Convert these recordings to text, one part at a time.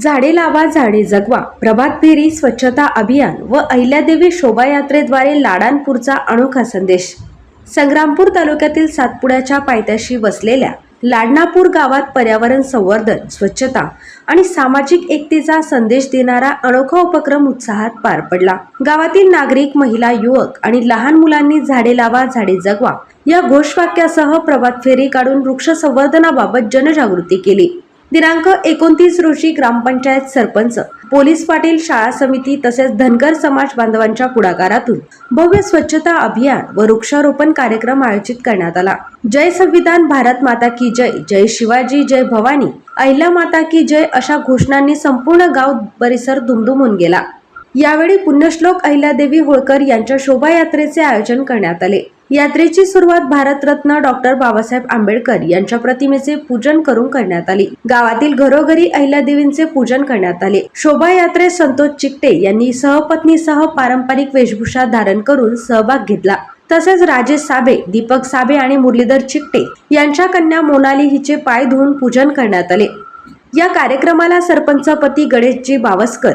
झाडे लावा झाडे जगवा प्रभात फेरी स्वच्छता अभियान व अहिल्यादेवी शोभायात्रेद्वारे लाडानपूरचा अनोखा संदेश. संग्रामपूर तालुक्यातील सातपुड्याच्या पायथ्याशी वसलेल्या लाडनापूर गावात पर्यावरण संवर्धन, स्वच्छता आणि सामाजिक एकतेचा संदेश देणारा अनोखा उपक्रम उत्साहात पार पडला. गावातील नागरिक, महिला, युवक आणि लहान मुलांनी झाडे लावा झाडे जगवा या घोषवाक्यासह प्रभात फेरी काढून वृक्ष संवर्धनाबाबत जनजागृती केली. दिनांक 29 रोजी ग्रामपंचायत सरपंच, पोलीस पाटील, शाळा समिती तसेच धनगर समाज बांधवांच्या पुढाकारातून भव्य स्वच्छता अभियान व वृक्षारोपण कार्यक्रम आयोजित करण्यात आला. जय संविधान, भारत माता की जय, जय शिवाजी, जय भवानी, अहिल्या माता की जय अशा घोषणांनी संपूर्ण गाव परिसर दुमदुमून गेला. यावेळी पुण्यश्लोक अहिल्यादेवी होळकर यांच्या शोभायात्रेचे आयोजन करण्यात आले. यात्रेची सुरुवात भारतरत्न डॉक्टर बाबासाहेब आंबेडकर यांच्या प्रतिमेचे पूजन करून करण्यात आली. गावातील घरोघरी अहिल्यादेवींचे पूजन करण्यात आले. शोभायात्रेत संतोष चिकटे यांनी सहपत्नीसह पारंपरिक वेशभूषा धारण करून सहभाग घेतला. तसेच राजेश साबे, दीपक साबे आणि मुरलीधर चिकटे यांच्या कन्या मोनाली हिचे पाय धुवून पूजन करण्यात आले. या कार्यक्रमाला सरपंच पती गणेशजी बावस्कर,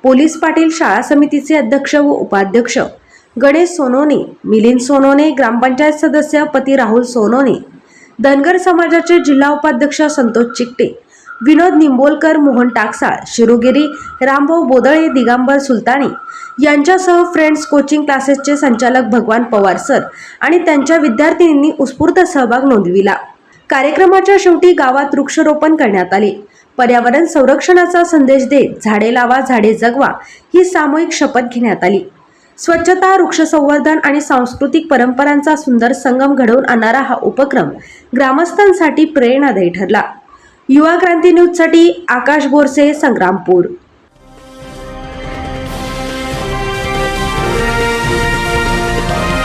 पोलीस पाटील, शाळा समितीचे अध्यक्ष व उपाध्यक्ष गणेश सोनोने, मिलिंद सोनोने, ग्रामपंचायत सदस्य पती राहुल सोनोने, धनगर समाजाचे जिल्हा उपाध्यक्ष संतोष चिकटे, विनोद निंबोलकर, मोहन टाकसाळ, शिरुगिरी, रामभाऊ बोदळे, दिगंबर सुलतानी यांच्यासह फ्रेंड्स कोचिंग क्लासेसचे संचालक भगवान पवार सर आणि त्यांच्या विद्यार्थिनींनी उत्स्फूर्त सहभाग नोंदविला. कार्यक्रमाच्या शेवटी गावात वृक्षारोपण करण्यात आले. पर्यावरण संरक्षणाचा संदेश देत झाडे लावा झाडे जगवा ही सामूहिक शपथ घेण्यात आली. स्वच्छता, वृक्ष संवर्धन आणि सांस्कृतिक परंपरांचा सुंदर संगम घडवून आणणारा हा उपक्रम ग्रामस्थांसाठी प्रेरणादायी ठरला. युवा क्रांती न्यूजसाठी आकाश बोरसे, संग्रामपूर.